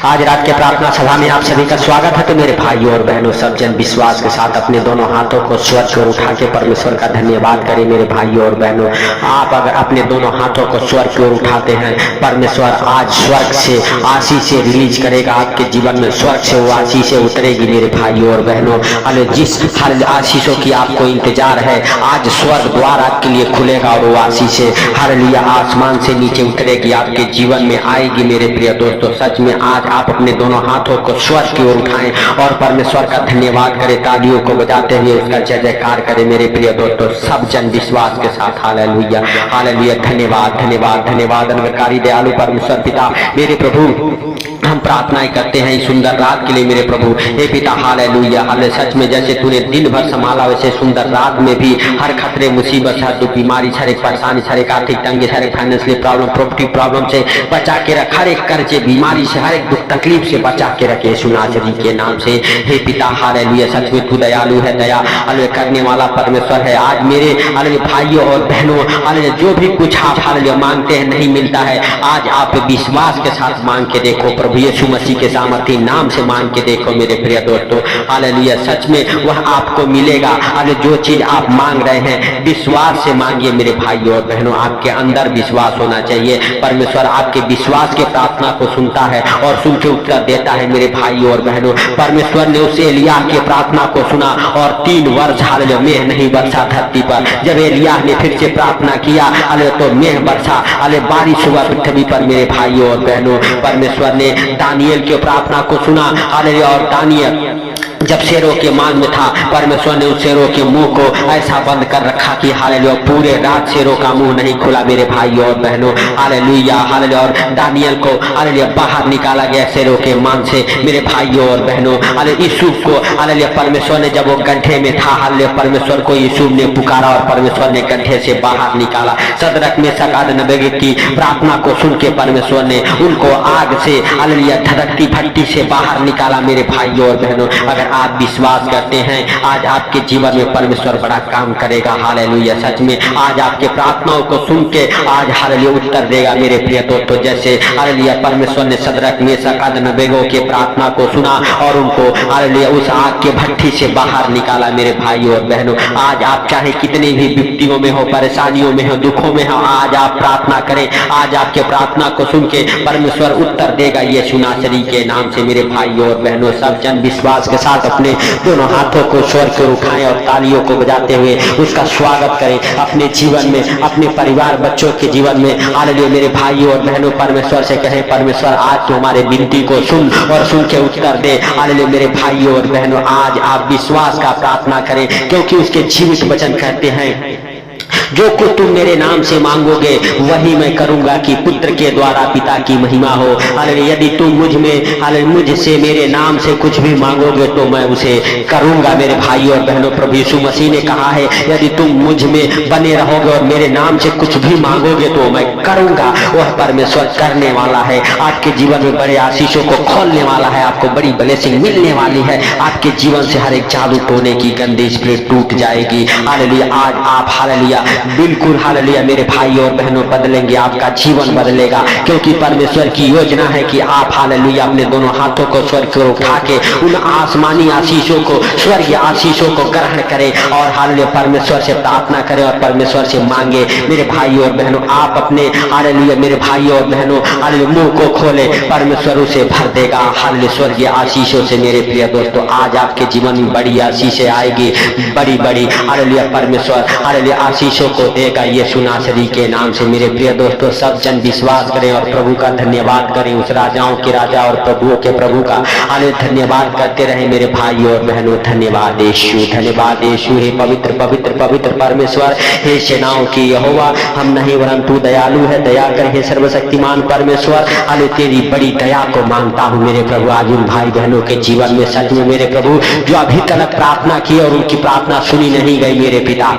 आज रात के प्रार्थना सभा में आप सभी का स्वागत है। तो मेरे भाइयों और बहनों, सब जन विश्वास के साथ अपने दोनों हाथों को स्वर की ओर उठा के परमेश्वर का धन्यवाद करें। मेरे भाइयों और बहनों, आप अगर अपने दोनों हाथों को स्वर की ओर उठाते हैं, परमेश्वर आज स्वर्ग से आशीषें रिलीज करेगा आपके जीवन में। स्वर्ग से वो आशीषें उतरेगी मेरे भाइयों और बहनों। अरे जिस हर आशीषों की आपको इंतजार है, आज स्वर्ग द्वार आपके लिए खुलेगा और वो आशीषें हालेलुया आसमान से नीचे उतरेगी, आपके जीवन में आएगी। मेरे प्रिय दोस्तों, सच में आज आप अपने दोनों हाथों को स्वर्ग की ओर उठाएं और परमेश्वर का धन्यवाद करें, तालियों को बजाते हुए उसका जय जयकार करें। मेरे प्रिय दोस्तों, सब जन विश्वास के साथ हालेलुया हालेलुया। धन्यवाद धन्यवाद धन्यवाद। अनुग्रहकारी दयालु परमेश्वर पिता, मेरे प्रभु, हम प्रार्थनाएं करते हैं इस सुंदर रात के लिए मेरे प्रभु। हे पिता हालेलुया हालेलुया। सच में जैसे तूने दिन भर संभाला, वैसे सुंदर रात में भी हर खतरे, मुसीबत, हर दुख, बीमारी, हर एक परेशानी, हर एक आर्थिक तंगी, हर एक फाइनेंशियल प्रॉब्लम, प्रॉपर्टी प्रॉब्लम से बचा के रख, हर एक कर्जे, बीमारी से, हर एक दुख तकलीफ से बचा के रखे यीशु नासरी के नाम से। हे पिता हालेलुया, सच में तू दयालु है, दया हालेलुया करने वाला परमेश्वर है। आज मेरे हालेलुया भाइयों और बहनों, हालेलुया जो भी कुछ आप हालेलुया मांगते हैं नहीं मिलता है, आज आप विश्वास के साथ मांग के देखो प्रभु यीशु मसीह के सामर्थी नाम से मांग के देखो मेरे प्रिय दोस्तों। हालेलुया, सच में वह आपको मिलेगा। हालेलुया जो चीज आप मांग रहे हैं विश्वास से मांगिए मेरे भाइयों और बहनों। आपके अंदर विश्वास होना चाहिए। परमेश्वर आपके विश्वास के प्रार्थना को सुनता है और सुन के उत्तर देता है मेरे भाइयों और बहनों। परमेश्वर ने उस एलिय्याह के प्रार्थना को सुना और 3 वर्ष हालेलुया मेघ नहीं बरसा धरती पर। जब एलिय्याह ने फिर से प्रार्थना किया हालेलुया तो मेघ बरसा, हालेलुया बारिश हुआ पृथ्वी पर मेरे भाइयों और बहनों। परमेश्वर ने दानियल की प्रार्थना को सुना हालेलुया, और दानियल जब शेरों के मान में था, परमेश्वर ने उस शेरों के मुंह को ऐसा बंद कर रखा कि हालेलुया पूरे रात शेरों का मुंह नहीं खुला मेरे भाइयों और बहनों। Hallelujah hallelujah. और दानियल को हालेलुया बाहर निकाला गया शेरों के मान से मेरे भाइयों और बहनों। हालेलुया यूसुफ को हालेलुया परमेश्वर ने, जब वो गड्ढे में था, हालेलुया परमेश्वर को यूसुफ ने पुकारा और परमेश्वर ने गड्ढे से बाहर निकाला। सदरक मेशक अबेदनगो की प्रार्थना को सुन के परमेश्वर ने उनको आग से हालेलुया धधकती भट्टी से बाहर निकाला मेरे भाइयों और बहनों। अगर आप विश्वास करते हैं, आज आपके जीवन में परमेश्वर बड़ा काम करेगा। हालेलुया, सच में आज आपके प्रार्थनाओं को सुन के आज हालेलुया उत्तर देगा मेरे प्रिय दोस्तों। जैसे हालेलुया परमेश्वर ने सदरक मेशक अबेदनगो के प्रार्थना को सुना और उनको हालेलुया उस आग के भट्टी से बाहर निकाला मेरे भाइयों और बहनों। आज आप चाहे कितनी भी विपत्तियों में हो, परेशानियों में हो, दुखों में हो, आज आप प्रार्थना करें। आज आपके प्रार्थना को सुन के परमेश्वर उत्तर देगा यीशु नासरी के नाम से मेरे भाइयों और बहनों। सब जन विश्वास के साथ अपने दोनों हाथों को स्वर को उठाएं और तालियों को बजाते हुए उसका स्वागत करें अपने जीवन में, अपने परिवार बच्चों के जीवन में। हालेलुया मेरे भाइयों और बहनों, परमेश्वर से कहें, परमेश्वर आज तो हमारे विनती को सुन और सुन के उत्तर दे। हालेलुया मेरे भाइयों और बहनों, आज आप विश्वास का प्रार्थना करें, क्योंकि उसके जीवित वचन कहते हैं, जो कुछ तुम मेरे नाम से मांगोगे वही मैं करूंगा कि पुत्र के द्वारा पिता की महिमा हो। हालेलुया, यदि तुम मुझ में हालेलुया मुझसे मेरे नाम से कुछ भी मांगोगे तो मैं उसे करूंगा मेरे भाइयों और बहनों। प्रभु यीशु मसीह ने कहा है, यदि तुम मुझ में बने रहोगे और मेरे नाम से कुछ भी मांगोगे तो मैं करूंगा। वह परमेश्वर करने वाला है। आपके जीवन में बड़े आशीषों को खोलने वाला है। आपको बड़ी ब्लेसिंग मिलने वाली है। आपके जीवन से हर एक जादू टोने की गंदी स्पिरिट टूट जाएगी। हालेलुया, आज आप हालेलुया बिल्कुल हालेलुया मेरे भाइयों और बहनों बदलेंगे, आपका जीवन बदलेगा, क्योंकि परमेश्वर की योजना है कि आप हालेलुया अपने दोनों हाथों को स्वर्ग की ओर उठा के उन आसमानी आशीषों को, स्वर्गीय आशीषों को ग्रहण करें और हालेलुया परमेश्वर से प्रार्थना करें और परमेश्वर से मांगे। मेरे भाइयों और बहनों, आप अपने हालेलुया मेरे भाइयों और बहनों हालेलुया मुंह को खोले, परमेश्वर उसे भर देगा हालेलुया स्वर्गीय आशीषों से। मेरे प्रिय दोस्तों, आज आपके जीवन में बड़ी आशीषें आएगी, बड़ी बड़ी हालेलुया परमेश्वर हालेलुया आशीषों को देगा यीशु नासरी के नाम से। मेरे प्रिय दोस्तों, सब जन विश्वास करें और प्रभु का धन्यवाद करें, उस राजाओं के राजा और प्रभुओं के प्रभु का हालेलुया धन्यवाद करते रहे मेरे भाइयों और बहनों। धन्यवाद यीशु, धन्यवाद यीशु। हे पवित्र पवित्र पवित्र परमेश्वर, हे सेनाओं की यहोवा, हम नहीं वरन तू दयालु है, दया कर हे सर्वशक्तिमान परमेश्वर। हालेलुया तेरी बड़ी दया को मांगता हूँ मेरे प्रभु आज उन भाई बहनों के जीवन में। सच में मेरे प्रभु, जो अभी तक प्रार्थना की और उनकी प्रार्थना सुनी नहीं गई मेरे पिता,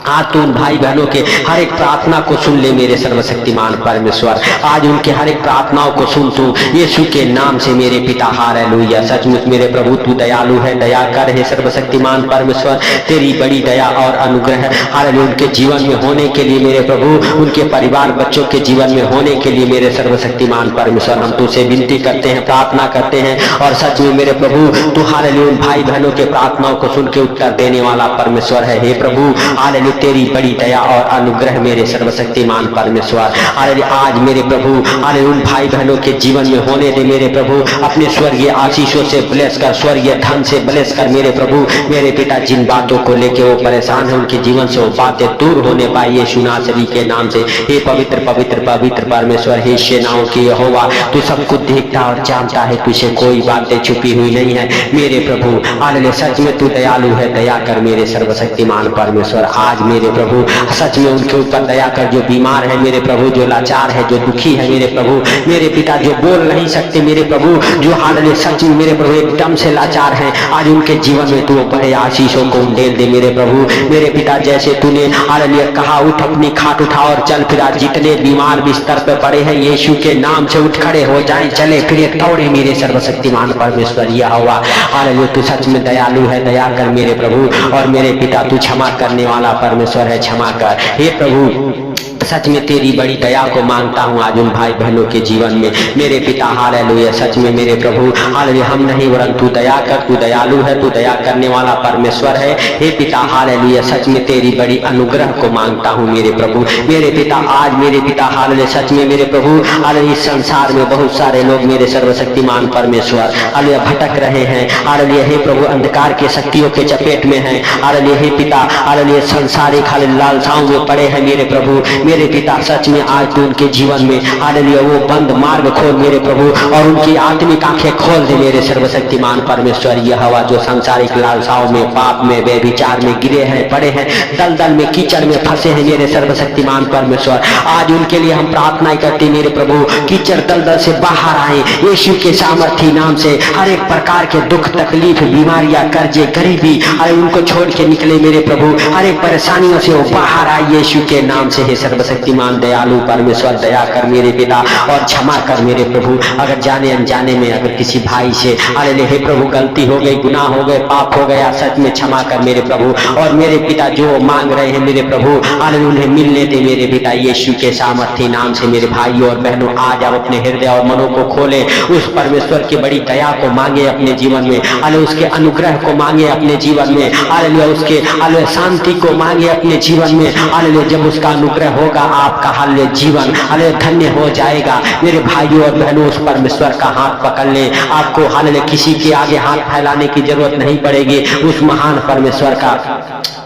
आज तो उन भाई बहनों के हर एक प्रार्थना को सुन ले मेरे सर्वशक्तिमान परमेश्वर। आज उनके हर एक प्रार्थनाओं को सुन तू यीशु के नाम से मेरे पिता। हालेलुया। सचमुच मेरे प्रभु तू दयालु है, दया कर हे सर्वशक्तिमान परमेश्वर। तेरी बड़ी दया और अनुग्रह हालेलुया उनके जीवन में होने के लिए मेरे प्रभु, उनके परिवार बच्चों के जीवन में होने के लिए मेरे सर्वशक्तिमान परमेश्वर हम तुझसे विनती करते हैं, प्रार्थना करते हैं। और सच में मेरे प्रभु तू हालेलुया भाई बहनों के प्रार्थनाओं को सुन के उत्तर देने वाला परमेश्वर है। हे प्रभु हालेलुया तेरी बड़ी दया और अनुग्रह मेरे सर्वशक्तिमान परमेश्वर। हालेलुया आज मेरे प्रभु हालेलुया उन भाई बहनों के जीवन में होने दे मेरे प्रभु, अपने स्वर्गीय आशीषों से ब्लेस कर, स्वर्गीय धन से ब्लेस कर मेरे प्रभु। मेरे पिता जिन बातों को लेके वो परेशान है उनके जीवन से वो बातें दूर होने पाई यीशु नासरी के नाम से। हे पवित्र पवित्र पवित्र परमेश्वर, हे सेनाओं की यहोवा तू सब कुछ देखता और जानता है, तुझे कोई बातें छुपी हुई नहीं है मेरे प्रभु। हालेलुया सच में तू दयालु है, दया कर मेरे सर्वशक्तिमान परमेश्वर। आज मेरे प्रभु सच में उनके ऊपर दया कर, जो बीमार है मेरे प्रभु, जो लाचार है, जो दुखी है मेरे प्रभु, मेरे पिता जो बोल नहीं सकते मेरे प्रभु, जो हालेलुया सच में मेरे प्रभु एकदम से लाचार है, आज उनके जीवन में तू बड़े आशीषों को उंडेल दे मेरे प्रभु। मेरे पिता जैसे तूने हालेलुया कहा उठ अपनी खाट उठा और चल फिरा, जितने बीमार बिस्तर पे पड़े हैं यीशु के नाम से उठ खड़े हो जाएं, चले फिरे दौड़े मेरे सर्वशक्तिमान परमेश्वर। यह हुआ हालेलुया तू सच में दयालु है, दया कर मेरे प्रभु। और मेरे पिता तू क्षमा करने वाला परमेश्वर है, क्षमा कर हे प्रभु। सच में तेरी बड़ी दया को मांगता हूँ आज उन भाई बहनों के जीवन में मेरे पिता। हालेलुया सच में मेरे प्रभु हालेलुया हम नहीं वरन तू दया कर, तू दयालु है, तू दया करने वाला परमेश्वर है। हे पिता हालेलुया सच में तेरी बड़ी अनुग्रह को मांगता हूँ मेरे प्रभु। मेरे पिता आज मेरे पिता हालेलुया सच में मेरे प्रभु हालेलुया इस संसार में बहुत सारे लोग मेरे सर्वशक्तिमान परमेश्वर हालेलुया भटक रहे हैं हालेलुया। हे प्रभु अंधकार के शक्तियों के चपेट में है हालेलुया। हे पिता हालेलुया संसारिक हालेलुया लालसाओं में पड़े हैं मेरे प्रभु। मेरे पिता सच में आज तू उनके जीवन में हालेलुया वो बंद मार्ग खोल मेरे प्रभु, और उनकी आत्मिक आंखें खोल दे मेरे सर्वशक्तिमान परमेश्वर। यह हवा जो संसारिक लालसाओं में, पाप में, व्यभिचार में गिरे हैं, पड़े हैं, दलदल में, कीचड़ में फंसे हैं मेरे सर्वशक्तिमान परमेश्वर, आज उनके लिए हम प्रार्थना करते मेरे प्रभु। कीचड़ दलदल से बाहर आए यीशु के सामर्थी नाम से। हर एक प्रकार के दुख तकलीफ, बीमारियां, कर्जे, गरीबी अरे उनको छोड़ के निकले मेरे प्रभु। हर एक परेशानियों से वो बाहर आए यीशु के नाम से। हे सर्वशक्तिमान दयालु परमेश्वर दया कर मेरे पिता और क्षमा कर मेरे प्रभु। अगर जाने अनजाने में अगर किसी भाई से हालेलुया हे प्रभु गलती हो गई, गुनाह हो गए, पाप हो गया, सच में क्षमा कर मेरे प्रभु। और मेरे पिता जो मांग रहे हैं मेरे प्रभु हालेलुया उन्हें मिलने दे मेरे पिता यीशु के सामर्थी नाम से। मेरे भाइयों और बहनों आज आप अपने हृदय और मनों को खोले, उस परमेश्वर की बड़ी दया को मांगे अपने जीवन में हालेलुया, उसके अनुग्रह को मांगे अपने जीवन में हालेलुया, उसके हालेलुया शांति को मांगे अपने जीवन में हालेलुया। जब उसका अनुग्रह होगा आपका हालेलुया जीवन हालेलुया धन्य हो जाएगा मेरे भाइयों और बहनों। उस परमेश्वर का हाथ पकड़ लें, आपको हालेलुया किसी के आगे हाथ फैलाने की जरूरत नहीं पड़ेगी। उस महान परमेश्वर का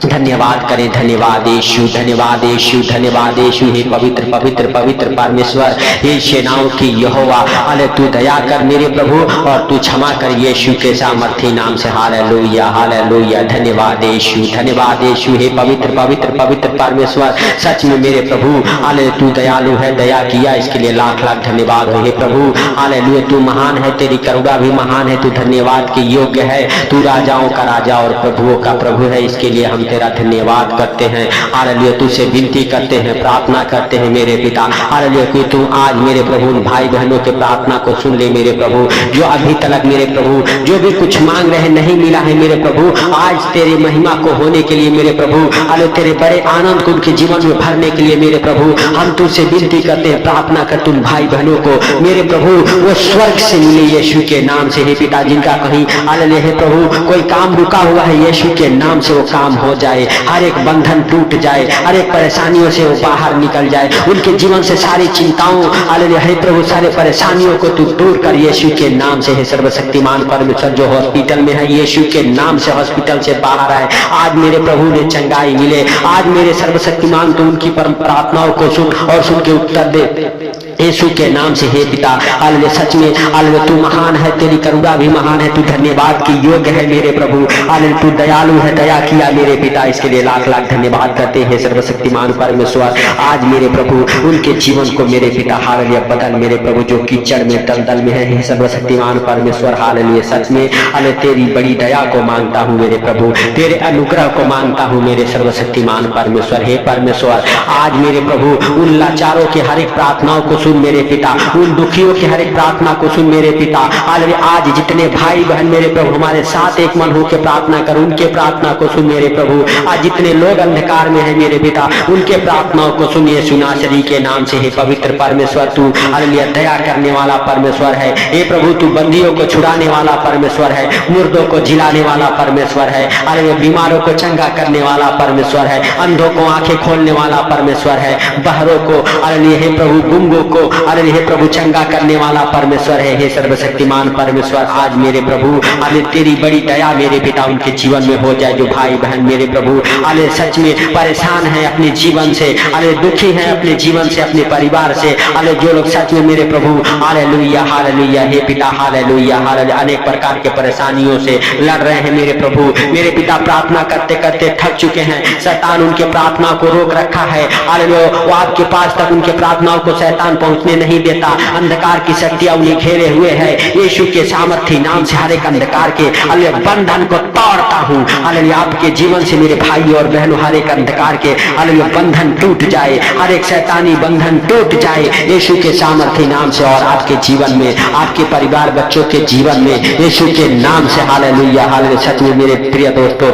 धन्यवाद करें। धन्यवाद यीशु, धन्यवाद यीशु, धन्यवाद यीशु। हे पवित्र पवित्र पवित्र परमेश्वर, हे सेनाओं की यहोवा हालेलुया तू दया कर मेरे प्रभु और तू क्षमा कर यीशु के सामर्थी नाम से। हालेलुया हालेलुया धन्यवाद यीशु, धन्यवाद यीशु। हे पवित्र पवित्र पवित्र परमेश्वर सच में मेरे प्रभु हालेलुया तू दयालु है, दया किया इसके लिए लाख लाख धन्यवाद हो। हे प्रभु हालेलुया तू महान है, तेरी करुणा भी महान है, तू धन्यवाद के योग्य है, तू राजाओं का राजा और प्रभुओं का प्रभु है। इसके लिए हम तेरा धन्यवाद करते हैं हालेलुया, तुझसे विनती करते हैं, प्रार्थना करते हैं मेरे पिता हालेलुया कि तू आज मेरे प्रभु भाई बहनों के प्रार्थना को सुन ले मेरे प्रभु। जो अभी तक मेरे प्रभु जो भी कुछ मांग रहे नहीं मिला है मेरे प्रभु, आज तेरी महिमा को होने के लिए मेरे प्रभु हालेलुया तेरे बड़े आनंद को उनके जीवन में भरने के लिए मेरे प्रभु हम तुझसे विनती करते हैं, प्रार्थना कर तुम भाई बहनों को मेरे प्रभु वो स्वर्ग से मिले यीशु के नाम से। हे पिता जिनका कहीं हालेलुया हे प्रभु कोई काम रुका हुआ है यीशु के नाम से वो काम हो जाए, हर एक बंधन टूट जाए, हर एक परेशानियों से वो बाहर निकल जाए, उनके जीवन से सारी चिंताओं हालेलुया हे प्रभु सारे परेशानियों को तू दूर कर यीशु के नाम से। हे सर्वशक्तिमान परमेश्वर जो हॉस्पिटल में है यीशु के नाम से हॉस्पिटल से बाहर आए, आज मेरे प्रभु ने चंगाई मिले, आज मेरे सर्वशक्तिमान तो उनकी प्रार्थनाओं को सुन और सुन के उत्तर दे यीशु के नाम से हे पिता, हालेलुया, सच में हालेलुया तू महान है, तेरी करुणा भी महान है, तू धन्यवाद की योग्य है मेरे प्रभु। हालेलुया तू दयालु है, दया किया मेरे पिता, इसके लिए लाख लाख धन्यवाद करते हैं सर्वशक्तिमान परमेश्वर। आज मेरे प्रभु उनके जीवन को मेरे पिता हालेलुया बदल मेरे प्रभु, जो कीचड़ में दलदल में है, हे सर्वशक्तिमान परमेश्वर। हालेलुया सच में हालेलुया तेरी बड़ी दया को मांगता हूँ मेरे प्रभु, तेरे अनुग्रह को मांगता हूँ मेरे सर्वशक्तिमान परमेश्वर। हे परमेश्वर, आज मेरे प्रभु उन लाचारों के हर एक प्रार्थनाओं को सुन मेरे पिता, उन दुखियों की हर एक प्रार्थना को सुन मेरे पिता। हालेलुया आज जितने भाई बहन मेरे प्रभु हमारे साथ एक मन होकर प्रार्थना कर, उनके प्रार्थना को सुन मेरे प्रभु। आज जितने लोग अंधकार में है मेरे पिता, उनके प्रार्थनाओं को सुन यीशु नासरी के नाम से। हे पवित्र परमेश्वर, तू हालेलुया दया करने वाला परमेश्वर है। हे प्रभु तू बंदियों को छुड़ाने वाला परमेश्वर है, मुर्दों को जिलाने वाला परमेश्वर है, हालेलुया बीमारों को चंगा करने वाला परमेश्वर है, अंधों को आंखें खोलने वाला परमेश्वर है, बहरों को हालेलुया हे प्रभु गुंगों को हालेलुया हे प्रभु चंगा करने वाला परमेश्वर है। हे सर्वशक्तिमान परमेश्वर, आज मेरे प्रभु हालेलुया तेरी बड़ी दया मेरे पिता उनके जीवन में हो जाए, जो भाई बहन मेरे प्रभु हालेलुया सच में परेशान है अपने जीवन से, हालेलुया दुखी है अपने जीवन से, अपने परिवार से, हालेलुया जो लोग सच में मेरे प्रभु हालेलुया हालेलुया हे पिता हालेलुया हालेलुया अनेक प्रकार के परेशानियों से लड़ रहे हैं मेरे प्रभु, मेरे पिता प्रार्थना करते करते थक चुके हैं, शैतान उनके प्रार्थना को रोक रखा है। हालेलुया वो आपके पास तक उनके प्रार्थनाओं को शैतान पहुंचने नहीं देता, अंधकार की शक्तियां उन्हें घेरे हुए है। यीशु के सामर्थी नाम से हर एक अंधकार के हालेलुया बंधन को तोड़ता हूँ। हालेलुया आपके जीवन से मेरे भाई और बहनों हर एक अंधकार के हालेलुया बंधन टूट जाए, हर एक शैतानी बंधन टूट जाए यीशु के सामर्थी नाम से। और आपके जीवन में, आपके परिवार बच्चों के जीवन में यीशु के नाम से हालेलुया हालेलुया सच में मेरे प्रिय दोस्तों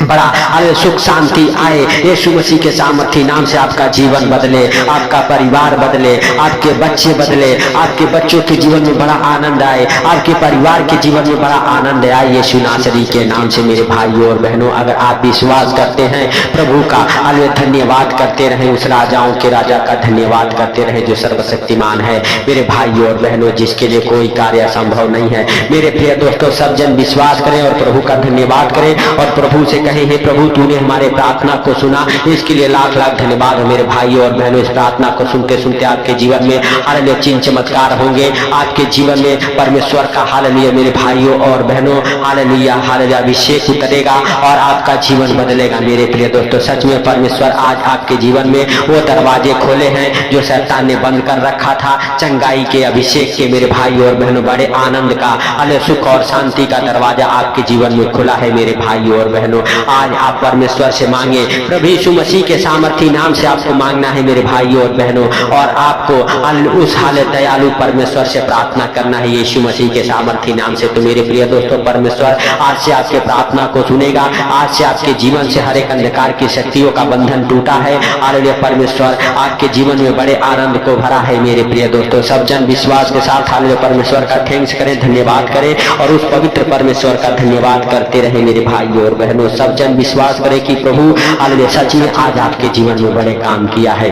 बड़ा हालेलुया सुख शांति आए यीशु मसीह के सामर्थी नाम से। आपका जीवन बदले, आपका परिवार बदले, आपके बच्चे बदले, आपके बच्चों के जीवन में बड़ा आनंद आए, आपके परिवार के जीवन में बड़ा आनंद आए यीशु नासरी के नाम से। मेरे भाइयों और बहनों अगर आप विश्वास करते हैं प्रभु का हालेलुया धन्यवाद करते रहे, उस राजाओं के राजा का धन्यवाद करते रहे जो सर्वशक्तिमान है। मेरे भाइयों और बहनों जिसके लिए कोई कार्य असंभव नहीं है, मेरे प्रिय दोस्तों सब जन विश्वास करें और प्रभु का धन्यवाद करें और प्रभु से कहें हे प्रभु तूने हमारे प्रार्थना को सुना, इसके लिए लाख लाख धन्यवाद हो। मेरे भाइयों और बहनों इस प्रार्थना को सुनते सुनते आपके जीवन में हालेलुया चिन्ह चमत्कार होंगे, आपके जीवन में परमेश्वर का हालेलुया मेरे भाइयों और बहनों हालेलुया हालेलुया अभिषेक उतरेगा और आपका जीवन बदलेगा। मेरे प्रिय दोस्तों सच में परमेश्वर आज आपके जीवन में वो दरवाजे खोले हैं जो शैतान ने बंद कर रखा था, चंगाई के अभिषेक के मेरे भाइयों और बहनों बड़े आनंद का हालेलुया सुख और शांति का दरवाजा आपके जीवन में खुला है। मेरे भाइयों और बहनों आज आप परमेश्वर से मांगे, प्रभु यीशु मसीह के सामर्थी नाम से आपको मांगना है मेरे भाइयों और बहनों, और आपको उस हालेलुया दयालु परमेश्वर से प्रार्थना करना है यीशु मसीह के सामर्थी नाम से। तो मेरे प्रिय दोस्तों परमेश्वर आज से आपके प्रार्थना को सुनेगा, आज से आपके जीवन से हर एक अंधकार की शक्तियों का बंधन टूटा है। हालेलुया परमेश्वर आपके जीवन में बड़े आनंद को भरा है। मेरे प्रिय दोस्तों सब जन विश्वास के साथ हालेलुया परमेश्वर का थैंक्स करें, धन्यवाद करें और उस पवित्र परमेश्वर का धन्यवाद करते रहे। मेरे भाइयों और बहनों सब जन विश्वास करें कि प्रभु हालेलुया सच में आज आपके जीवन में बड़े काम किया है।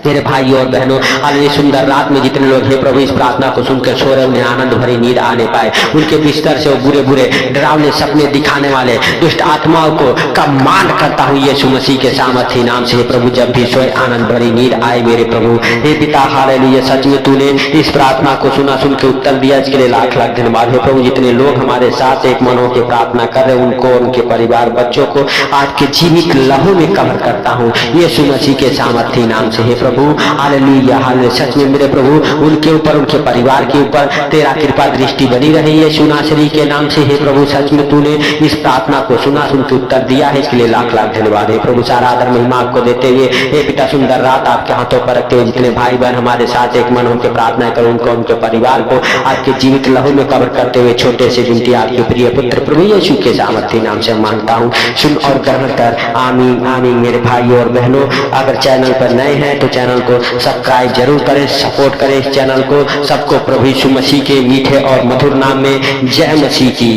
मेरे भाइयों और बहनों हालेलुया सुंदर रात में जितने लोग हैं प्रभु इस प्रार्थना को सुनकर सो रहे उन्हें आनंद भरी नींद आने पाए, उनके बिस्तर से वो बुरे बुरे डरावने सपने दिखाने वाले दुष्ट आत्माओं को कमांड करता हूँ यीशु मसीह के सामर्थी नाम से। प्रभु जब भी सोए आनंद भरी नींद आए मेरे प्रभु। हे पिता हालेलुया सच में तूने इस प्रार्थना को सुना, सुन के उत्तर दिया, इसके लिए लाख लाख धन्यवाद है प्रभु। जितने लोग हमारे साथ एक मन होकर प्रार्थना कर रहे उनको, उनके परिवार बच्चों को आज के जीवित लहू में कवर करता हूँ यीशु मसीह के सामर्थी नाम से। हे प्रभु हालेलुया हालेलुया सच में मेरे प्रभु उनके ऊपर, उनके परिवार के ऊपर तेरा कृपा दृष्टि बनी रही यीशु नासरी के नाम से। हे प्रभु सच में तूने इस प्रार्थना को सुना, सुन के उत्तर दिया है, इसके लिए लाख लाख धन्यवाद है प्रभु। सारा आदर महिमा आपको देते हुए हे पिता सुंदर रात आपके हाथों पर रखते हुए जितने भाई बहन हमारे साथ एक मन होकर प्रार्थना करो उनको, उनके परिवार को आपके जीवित लहू में कवर करते हुए छोटे से विनती आपके प्रिय पुत्र प्रभु यीशु के सामर्थी नाम से मांगता हूँ, सुन और ग्रहण कर, आमीन आमीन। मेरे भाइयों और बहनों अगर चैनल पर नए हैं तो चैनल को सब्सक्राइब जरूर करें, सपोर्ट करें इस चैनल को। सबको प्रभु यीशु मसीह के मीठे और मधुर नाम में जय मसीह की।